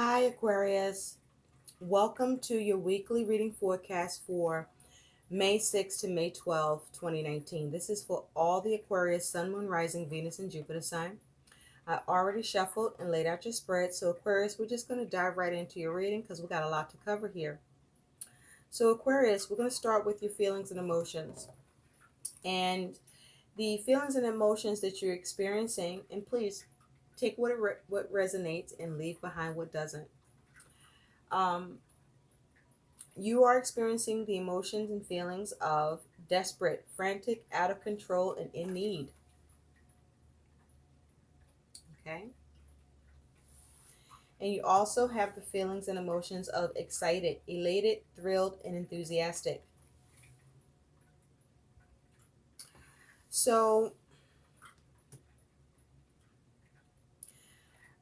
Hi, Aquarius. Welcome to your weekly reading forecast for May 6th to May 12th, 2019. This is for all the Aquarius, Sun, Moon, Rising, Venus, and Jupiter sign. I already shuffled and laid out your spread. So, Aquarius, we're just going to dive right into your reading because we got a lot to cover here. So, Aquarius, we're going to start with your feelings and emotions. And the feelings and emotions that you're experiencing, and please take what resonates and leave behind what doesn't. Um, You are experiencing the emotions and feelings of desperate, frantic, out of control, and in need. Okay? And you also have the feelings and emotions of excited, elated, thrilled, and enthusiastic. So,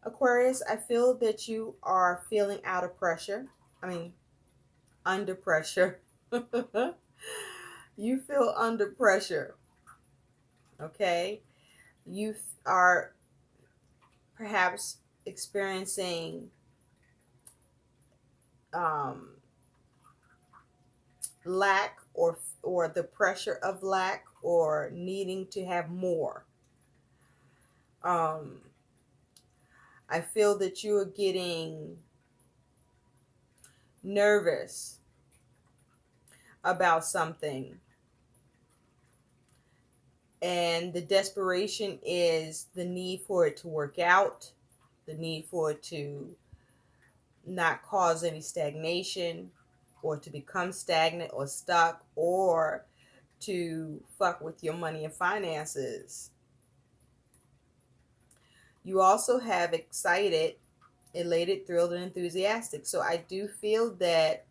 Aquarius, I feel that you are feeling out of pressure. I mean, under pressure. You feel under pressure. Okay? You are perhaps experiencing um, lack or the pressure of lack or needing to have more. um I feel that you are getting nervous about something, and the desperation is the need for it to work out, the need for it to not cause any stagnation or to become stagnant or stuck or to fuck with your money and finances. You also have excited, elated, thrilled, and enthusiastic. So I do feel that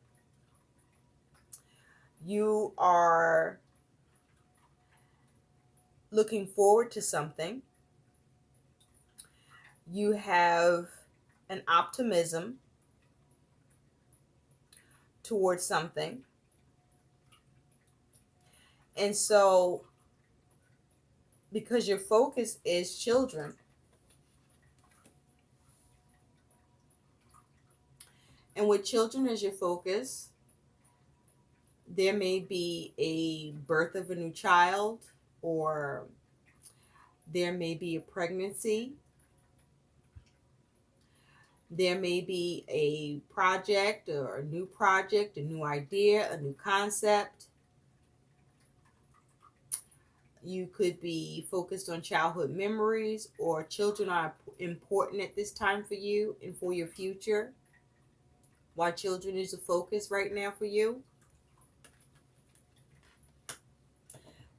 you are looking forward to something. You have an optimism towards something. And so, because your focus is children, and with children as your focus, there may be a birth of a new child, or there may be a pregnancy. There may be a project or a new idea, a new concept. You could be focused on childhood memories, or children are important at this time for you and for your future. Why children is a focus right now for you.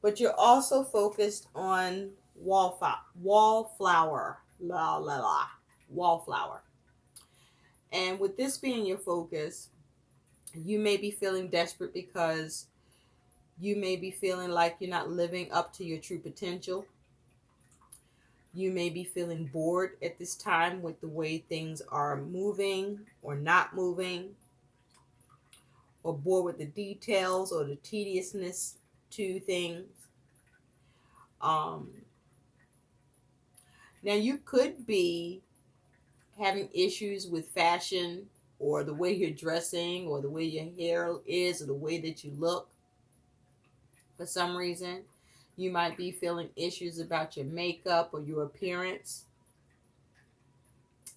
But you're also focused on wallflower, wallflower. And with this being your focus, you may be feeling desperate because you may be feeling like you're not living up to your true potential. You may be feeling bored at this time with the way things are moving or not moving, or bored with the details or the tediousness to things. Um, Now, you could be having issues with fashion, or the way you're dressing, or the way your hair is, or the way that you look. For some reason, you might be feeling issues about your makeup or your appearance.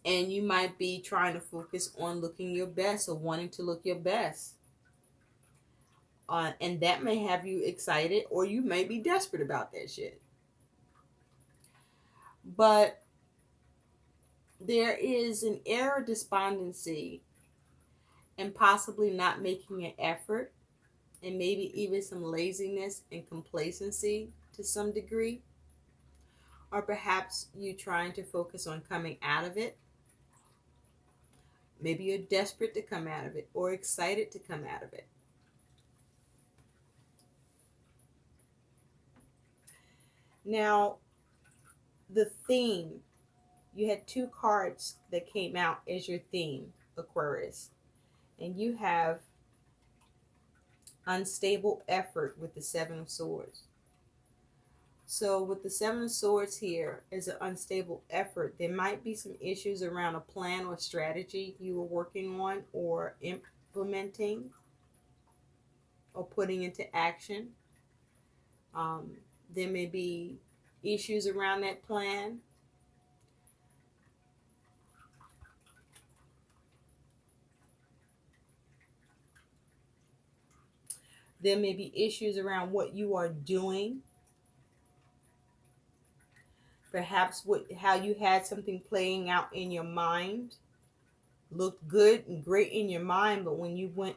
And you might be trying to focus on looking your best or wanting to look your best. And that may have you excited, or you may be desperate about that shit. But there is an air of despondency and possibly not making an effort, and maybe even some laziness and complacency to some degree. Or perhaps you trying to focus on coming out of it. Maybe you're desperate to come out of it or excited to come out of it. Now, the theme, you had two cards that came out as your theme, Aquarius. And you have unstable effort with the Seven of Swords. So with the Seven of Swords here as an unstable effort, there might be some issues around a plan or strategy you were working on or implementing or putting into action. Um, there may be issues around that plan. There may be issues around what you are doing. Perhaps how you had something playing out in your mind looked good and great in your mind, but when you went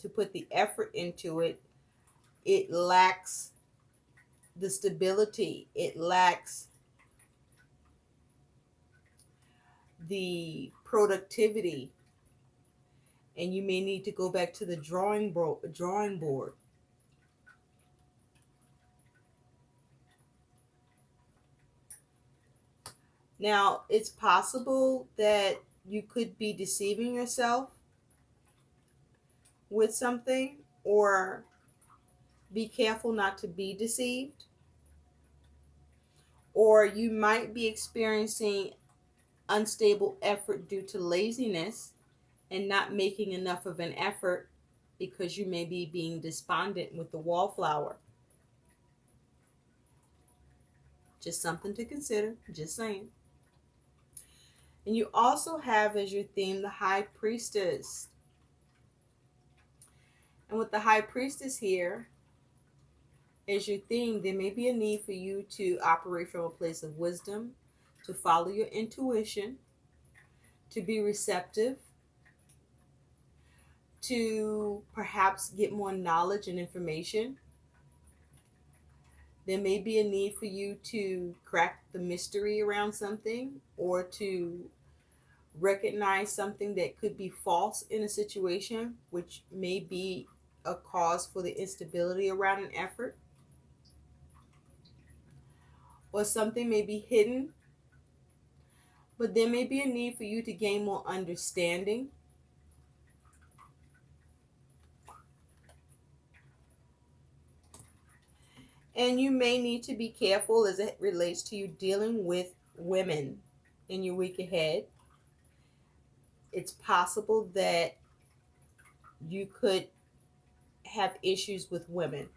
to put the effort into it, it lacks the stability. It lacks the productivity, and you may need to go back to the drawing board. Now, it's possible that you could be deceiving yourself with something, or be careful not to be deceived. Or you might be experiencing unstable effort due to laziness and not making enough of an effort because you may be being despondent with the wallflower. Just something to consider, just saying. And you also have as your theme the High Priestess. And with the High Priestess here as your theme, there may be a need for you to operate from a place of wisdom, to follow your intuition, to be receptive, to perhaps get more knowledge and information. There may be a need for you to crack the mystery around something, or to recognize something that could be false in a situation, which may be a cause for the instability around an effort. Or something may be hidden, but there may be a need for you to gain more understanding. And you may need to be careful as it relates to you dealing with women in your week ahead. It's possible that you could have issues with women,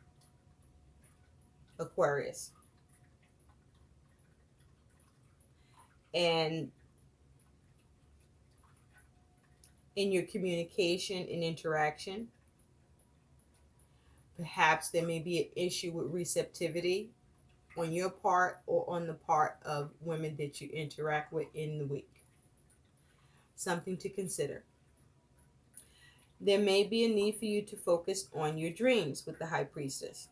Aquarius. And in your communication and interaction, perhaps there may be an issue with receptivity on your part or on the part of women that you interact with in the week. Something to consider. There may be a need for you to focus on your dreams with the High Priestess.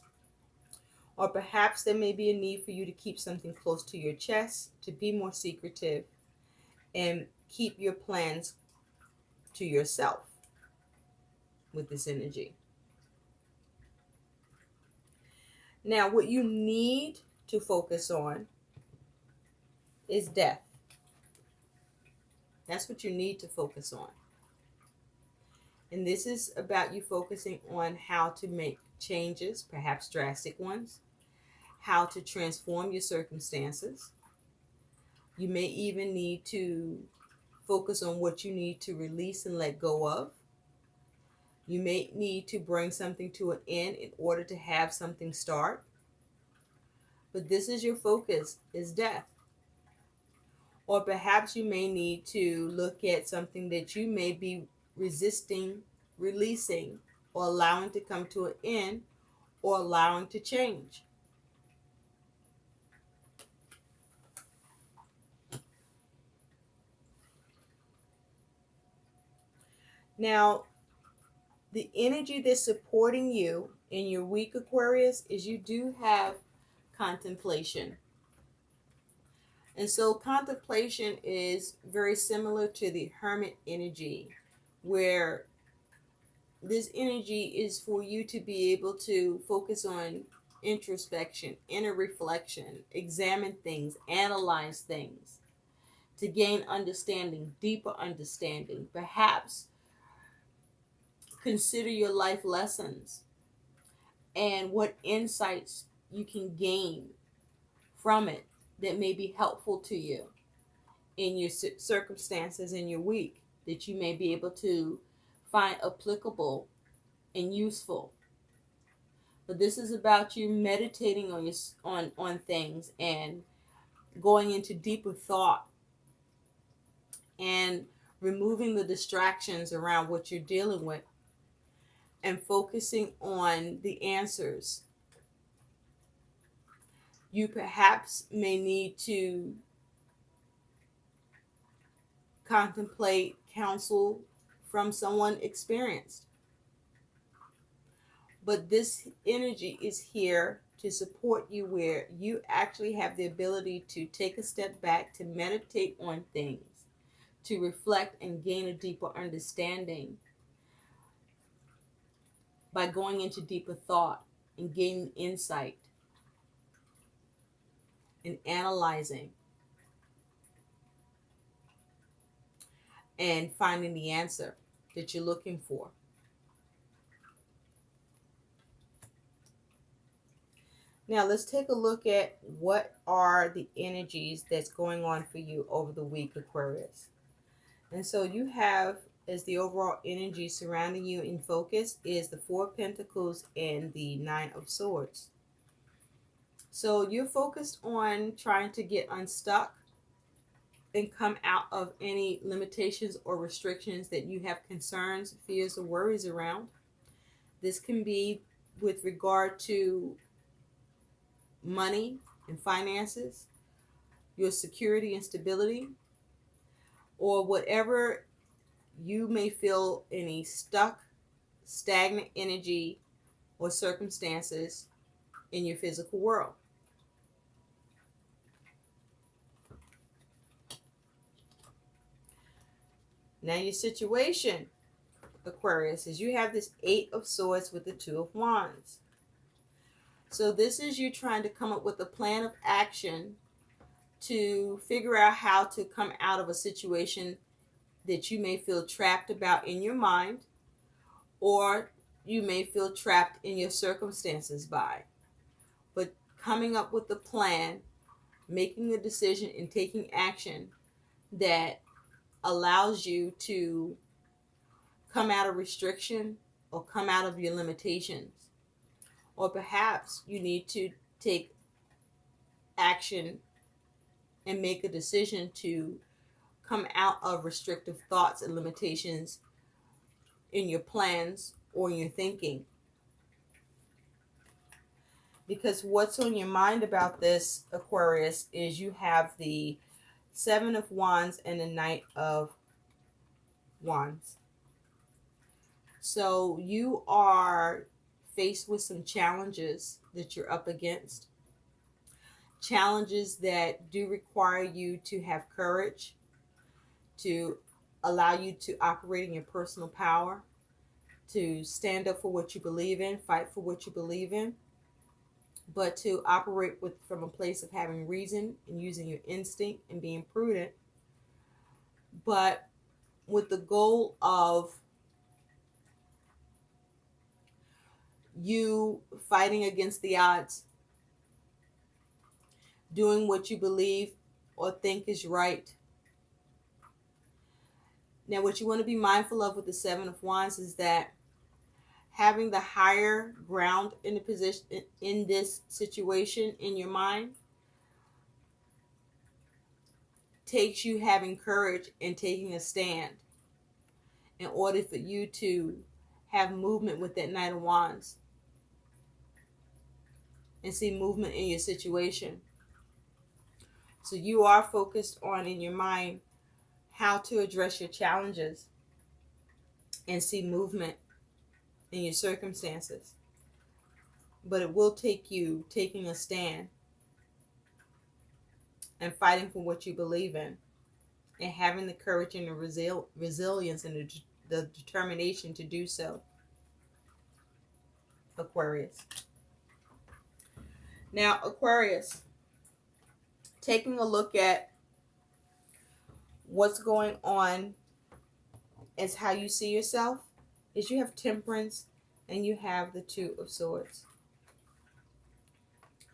Or perhaps there may be a need for you to keep something close to your chest, to be more secretive, and keep your plans to yourself with this energy. Now, what you need to focus on is death. That's what you need to focus on. And this is about you focusing on how to make changes, perhaps drastic ones, how to transform your circumstances. You may even need to focus on what you need to release and let go of. You may need to bring something to an end in order to have something start. But this is your focus, is death. Or perhaps you may need to look at something that you may be resisting, releasing, or allowing to come to an end, or allowing to change. Now, the energy that's supporting you in your week, Aquarius, is you do have contemplation. And so contemplation is very similar to the hermit energy, where this energy is for you to be able to focus on introspection, inner reflection, examine things, analyze things, to gain understanding, deeper understanding. Perhaps consider your life lessons and what insights you can gain from it that may be helpful to you in your circumstances in your week, that you may be able to find applicable and useful. But this is about you meditating on on things and going into deeper thought and removing the distractions around what you're dealing with and focusing on the answers. You perhaps may need to contemplate counsel from someone experienced. But this energy is here to support you where you actually have the ability to take a step back, to meditate on things, to reflect and gain a deeper understanding by going into deeper thought and gaining insight and analyzing and finding the answer that you're looking for. Now let's take a look at what are the energies that's going on for you over the week, Aquarius. And so you have, as the overall energy surrounding you in focus, is the Four of Pentacles and the Nine of Swords. So you're focused on trying to get unstuck and come out of any limitations or restrictions that you have concerns, fears, or worries around. This can be with regard to money and finances, your security and stability, or whatever you may feel any stuck, stagnant energy or circumstances in your physical world. Now your situation, Aquarius, is you have this Eight of Swords with the Two of Wands. So this is you trying to come up with a plan of action to figure out how to come out of a situation that you may feel trapped about in your mind, or you may feel trapped in your circumstances by. But coming up with a plan, making a decision, and taking action that allows you to come out of restriction or come out of your limitations. Or perhaps you need to take action and make a decision to come out of restrictive thoughts and limitations in your plans or in your thinking. Because what's on your mind about this, Aquarius, is you have the Seven of Wands and the Knight of Wands. So you are faced with some challenges that you're up against. Challenges that do require you to have courage, to allow you to operate in your personal power, to stand up for what you believe in, fight for what you believe in, but to operate from a place of having reason and using your instinct and being prudent, but with the goal of you fighting against the odds, doing what you believe or think is right. Now, what you want to be mindful of with the Seven of Wands is that having the higher ground in the position in this situation in your mind takes you having courage and taking a stand in order for you to have movement with that Knight of Wands and see movement in your situation. So you are focused on, in your mind, how to address your challenges and see movement in your circumstances. But it will take you taking a stand and fighting for what you believe in and having the courage and the resilience and the determination to do so, Aquarius. Now, Aquarius, taking a look at what's going on as how you see yourself, is you have Temperance and you have the Two of Swords.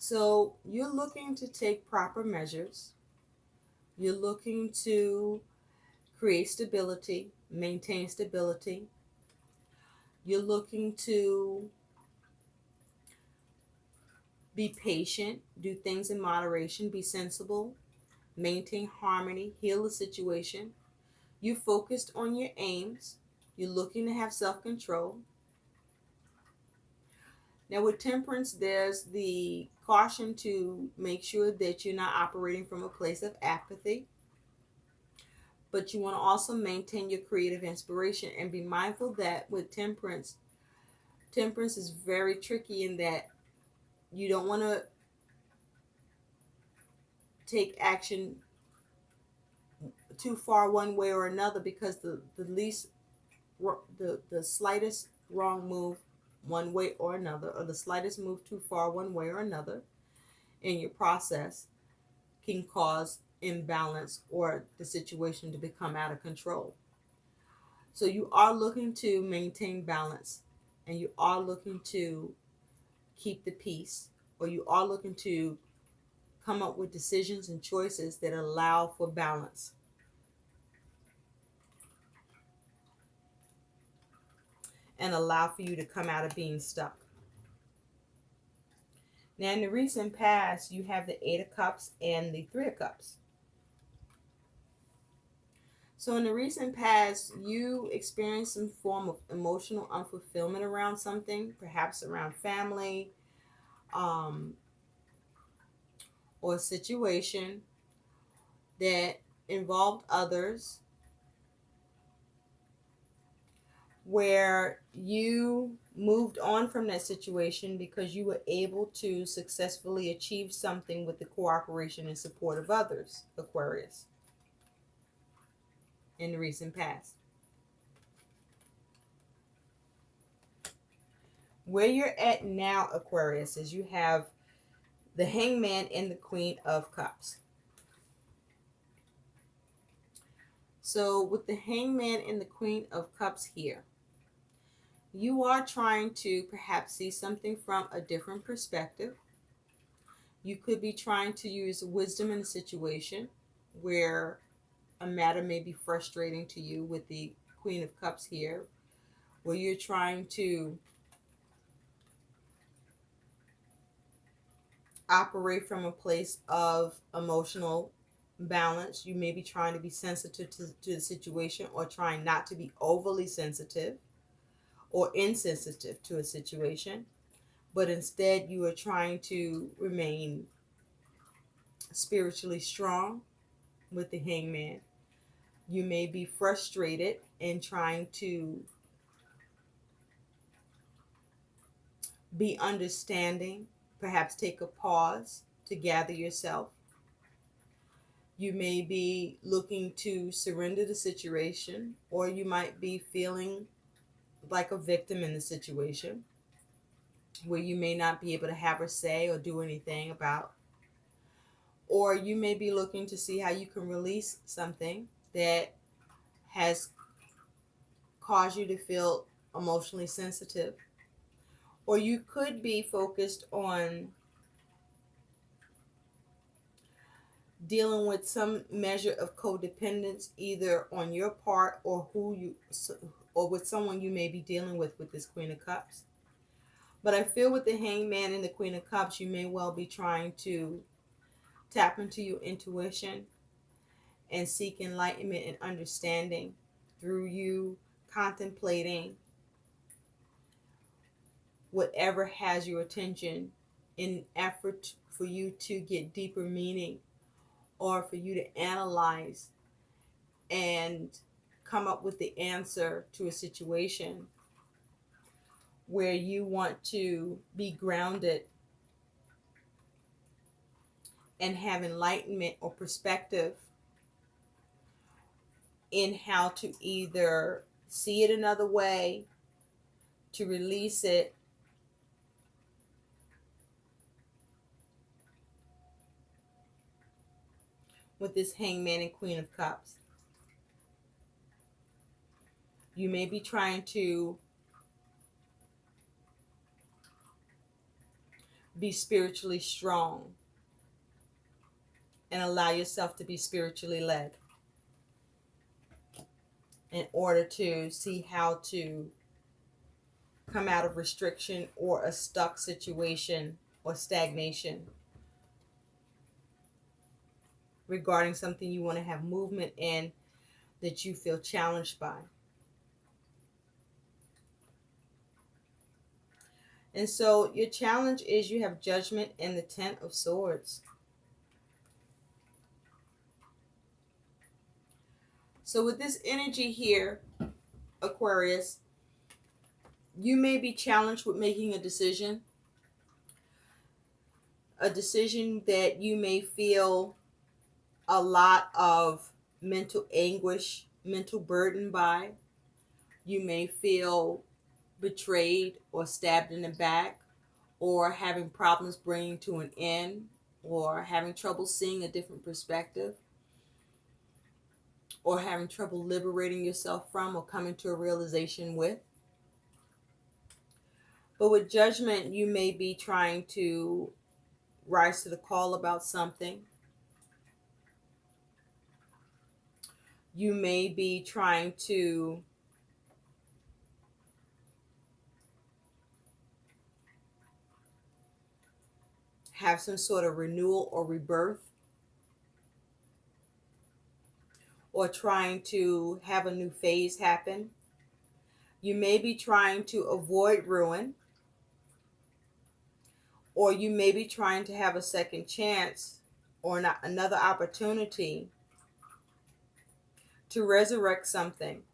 So you're looking to take proper measures. You're looking to create stability, maintain stability. You're looking to be patient, do things in moderation, be sensible, maintain harmony, heal the situation. You're focused on your aims. You're looking to have self-control. Now, with temperance, there's the caution to make sure that you're not operating from a place of apathy, but you want to also maintain your creative inspiration and be mindful that with temperance, temperance is very tricky in that you don't want to take action too far one way or another, because the slightest wrong move one way or another, or the slightest move too far one way or another in your process can cause imbalance or the situation to become out of control. So you are looking to maintain balance, and you are looking to keep the peace, or you are looking to come up with decisions and choices that allow for balance and allow for you to come out of being stuck. Now, in the recent past, you have the Eight of Cups and the Three of Cups. So in the recent past, you experienced some form of emotional unfulfillment around something, perhaps around family, um, or a situation that involved others, where you moved on from that situation because you were able to successfully achieve something with the cooperation and support of others, Aquarius, in the recent past. Where you're at now, Aquarius, is you have the Hangman and the Queen of Cups. So with the Hangman and the Queen of Cups here, you are trying to perhaps see something from a different perspective. You could be trying to use wisdom in a situation where a matter may be frustrating to you, with the Queen of Cups here, where you're trying to operate from a place of emotional balance. You may be trying to be sensitive to the situation, or trying not to be overly sensitive or insensitive to a situation, but instead you are trying to remain spiritually strong with the Hangman. You may be frustrated and trying to be understanding, perhaps take a pause to gather yourself. You may be looking to surrender the situation, or you might be feeling like a victim in the situation, where you may not be able to have a say or do anything about. Or you may be looking to see how you can release something that has caused you to feel emotionally sensitive. Or you could be focused on dealing with some measure of codependence, either on your part or or with someone you may be dealing with this Queen of Cups. But I feel with the Hangman and the Queen of Cups, you may well be trying to tap into your intuition and seek enlightenment and understanding through you contemplating whatever has your attention, in effort for you to get deeper meaning, or for you to analyze and come up with the answer to a situation where you want to be grounded and have enlightenment or perspective in how to either see it another way, to release it, with this Hangman and Queen of Cups. You may be trying to be spiritually strong and allow yourself to be spiritually led in order to see how to come out of restriction or a stuck situation or stagnation regarding something you want to have movement in that you feel challenged by. And so your challenge is you have Judgment and the Ten of Swords. So with this energy here, Aquarius, you may be challenged with making a decision that you may feel a lot of mental anguish, mental burden by. You may feel betrayed or stabbed in the back, or having problems bringing to an end, or having trouble seeing a different perspective, or having trouble liberating yourself from or coming to a realization with. But with Judgment, you may be trying to rise to the call about something. You may be trying to have some sort of renewal or rebirth, or trying to have a new phase happen. You may be trying to avoid ruin, or you may be trying to have a second chance or not another opportunity to resurrect something,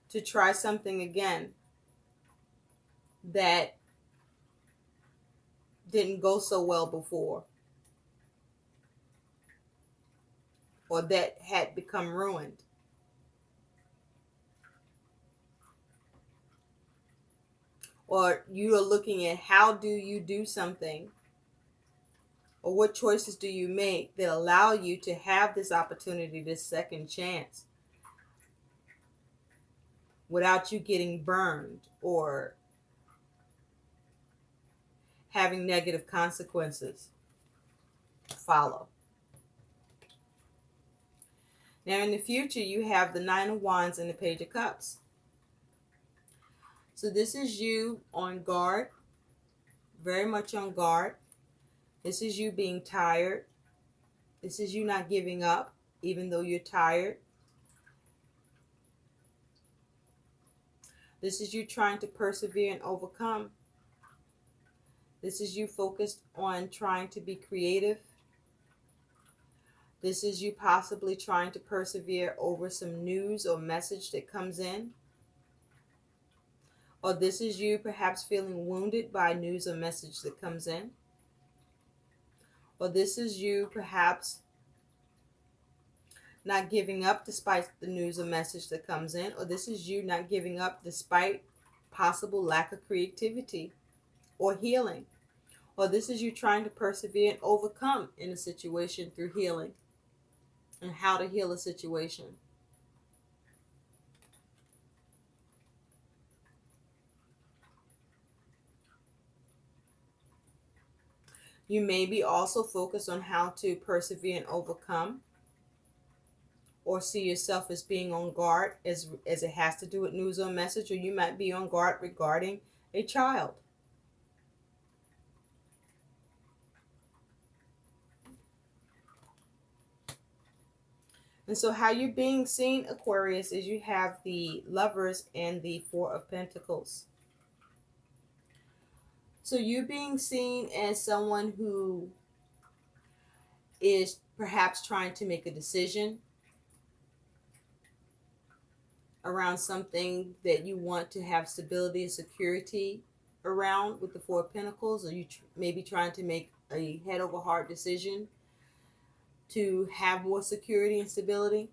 to try something again that didn't go so well before, or that had become ruined. Or you are looking at how do you do something, or what choices do you make that allow you to have this opportunity, this second chance, without you getting burned or having negative consequences follow. Now in the future, you have the Nine of Wands and the Page of Cups. So this is you on guard, very much on guard. This is you being tired. This is you not giving up, even though you're tired. This is you trying to persevere and overcome. This is you focused on trying to be creative. This is you possibly trying to persevere over some news or message that comes in. Or this is you perhaps feeling wounded by news or message that comes in. Or this is you perhaps not giving up despite the news or message that comes in. Or this is you not giving up despite possible lack of creativity or healing. Or this is you trying to persevere and overcome in a situation through healing and how to heal a situation. You may be also focused on how to persevere and overcome, or see yourself as being on guard as it has to do with news or message, or you might be on guard regarding a child. And so how you're being seen, Aquarius, is you have the Lovers and the Four of Pentacles. So you're being seen as someone who is perhaps trying to make a decision around something that you want to have stability and security around with the Four of Pentacles, or you may be trying to make a head over heart decision to have more security and stability.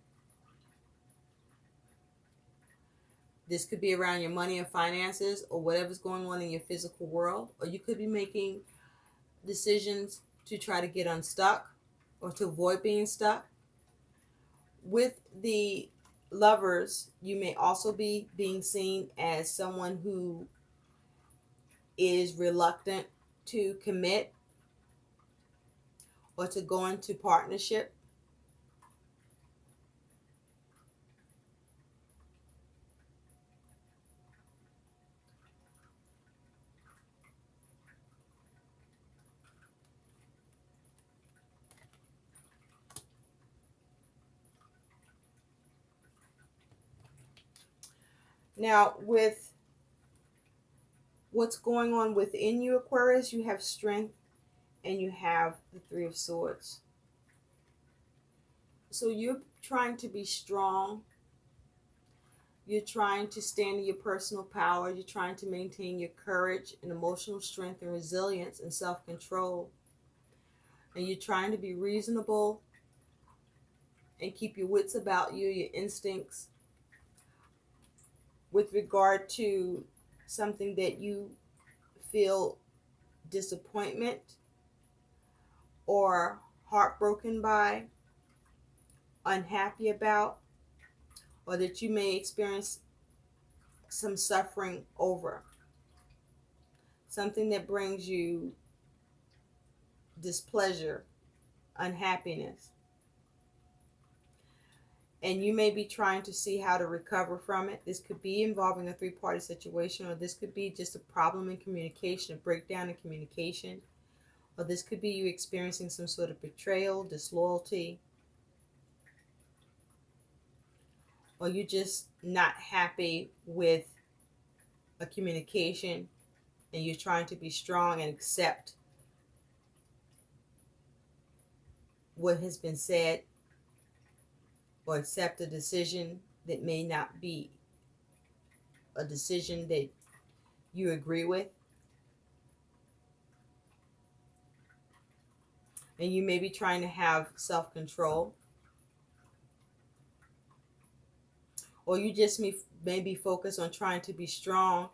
This could be around your money and finances, or whatever's going on in your physical world. Or you could be making decisions to try to get unstuck or to avoid being stuck. With the Lovers, you may also be being seen as someone who is reluctant to commit or to go into partnership. Now, with what's going on within you, Aquarius, you have strength and you have the Three of Swords. So you're trying to be strong. You're trying to stand in your personal power. You're trying to maintain your courage and emotional strength and resilience and self-control. And you're trying to be reasonable and keep your wits about you, your instincts, with regard to something that you feel disappointment or heartbroken by, unhappy about, or that you may experience some suffering over. Something that brings you displeasure, unhappiness. And you may be trying to see how to recover from it. This could be involving a three-party situation, or this could be just a problem in communication, a breakdown in communication, or this could be you experiencing some sort of betrayal, disloyalty, or you're just not happy with a communication and you're trying to be strong and accept what has been said or accept a decision that may not be a decision that you agree with. And you may be trying to have self-control, or you just may be focused on trying to be strong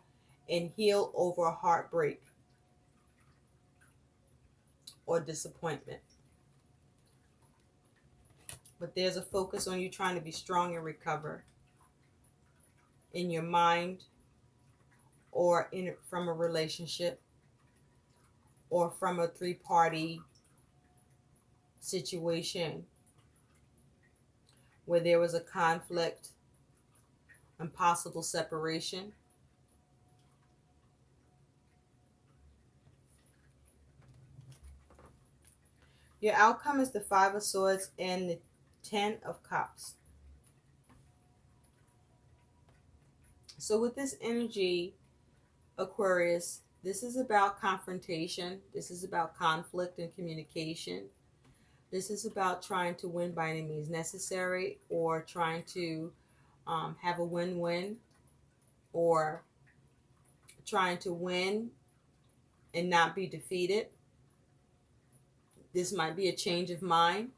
and heal over a heartbreak or disappointment. But there's a focus on you trying to be strong and recover in your mind, or from a relationship, or from a three-party situation where there was a conflict and possible separation. Your outcome is the Five of Swords and the Ten of Cups. So with this energy, Aquarius, this is about confrontation. This is about conflict and communication. This is about trying to win by any means necessary, or trying to have a win-win, or trying to win and not be defeated. This might be a change of mind.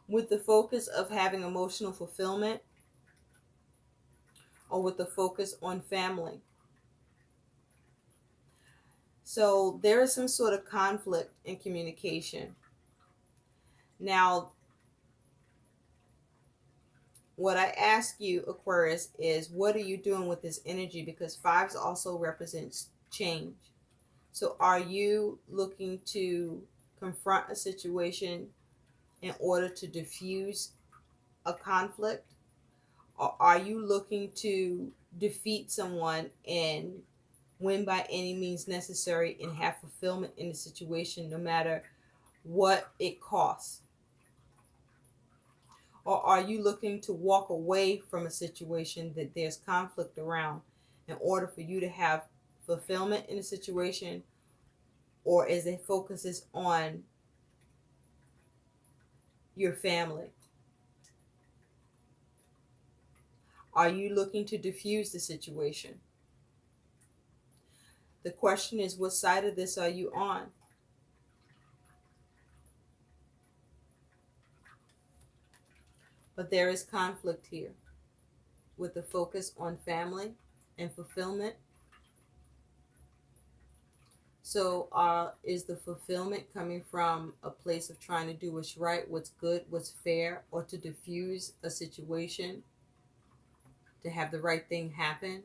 With the focus of having emotional fulfillment, or with the focus on family. So there is some sort of conflict in communication. Now, what I ask you, Aquarius, is what are you doing with this energy? Because fives also represents change. So are you looking to confront a situation in order to diffuse a conflict? Or are you looking to defeat someone and win by any means necessary and have fulfillment in the situation no matter what it costs? Or are you looking to walk away from a situation that there's conflict around in order for you to have fulfillment in the situation? Or is it focuses on your family? Are you looking to diffuse the situation? The question is, what side of this are you on? But there is conflict here with the focus on family and fulfillment. So is the fulfillment coming from a place of trying to do what's right, what's good, what's fair, or to diffuse a situation, to have the right thing happen,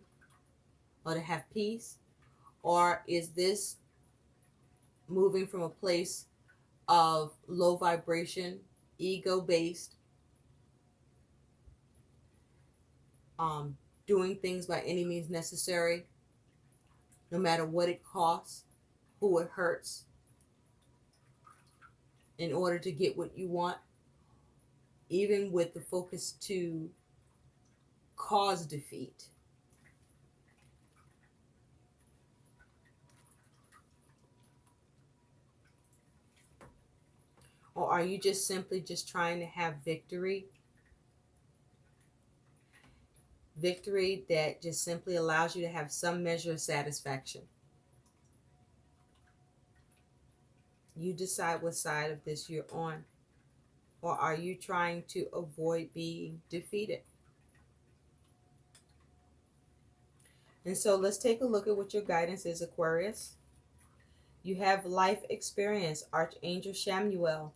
or to have peace? Or is this moving from a place of low vibration, ego based, doing things by any means necessary, no matter what it costs, who it hurts, in order to get what you want, even with the focus to cause defeat? Or are you just simply just trying to have victory? Victory that just simply allows you to have some measure of satisfaction. You decide what side of this you're on. Or are you trying to avoid being defeated? And so let's take a look at what your guidance is, Aquarius. You have life experience, Archangel Shamuel,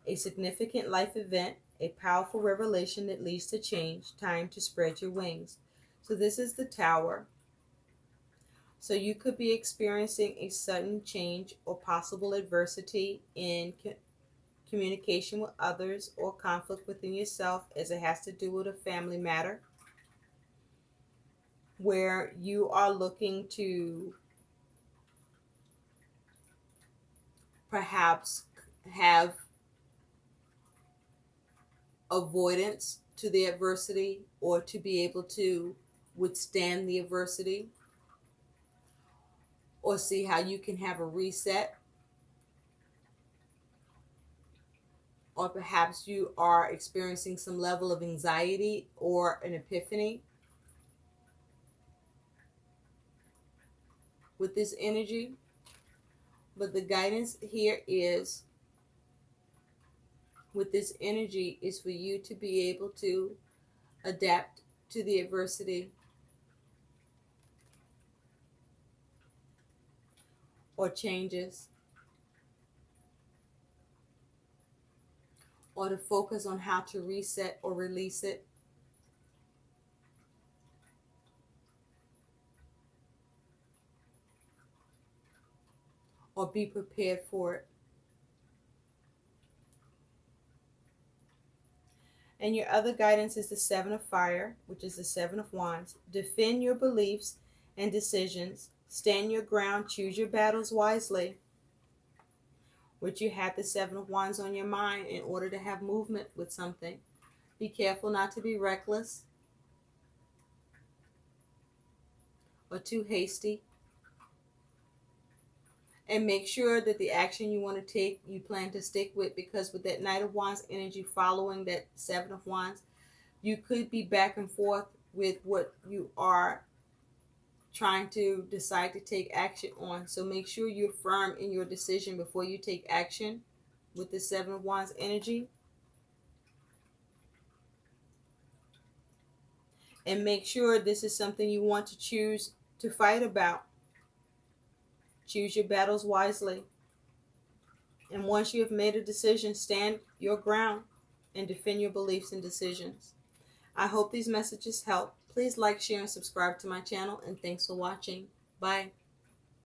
a significant life event, a powerful revelation that leads to change, time to spread your wings. So this is the Tower. So you could be experiencing a sudden change or possible adversity in communication with others or conflict within yourself, as it has to do with a family matter, where you are looking to perhaps have avoidance to the adversity, or to be able to withstand the adversity, or see how you can have a reset. Or perhaps you are experiencing some level of anxiety or an epiphany with this energy. But the guidance here is, with this energy, is for you to be able to adapt to the adversity, or changes, or to focus on how to reset or release it. Or be prepared for it. And your other guidance is the Seven of Fire, which is the Seven of Wands. Defend your beliefs and decisions. Stand your ground. Choose your battles wisely. Which you have the Seven of Wands on your mind in order to have movement with something. Be careful not to be reckless or too hasty. And make sure that the action you want to take, you plan to stick with, because with that Knight of Wands energy following that Seven of Wands, you could be back and forth with what you are trying to decide to take action on. So make sure you're firm in your decision before you take action with the Seven of Wands energy. And make sure this is something you want to choose to fight about. Choose your battles wisely. And once you have made a decision, stand your ground and defend your beliefs and decisions. I hope these messages help. Please like, share, and subscribe to my channel. And thanks for watching. Bye.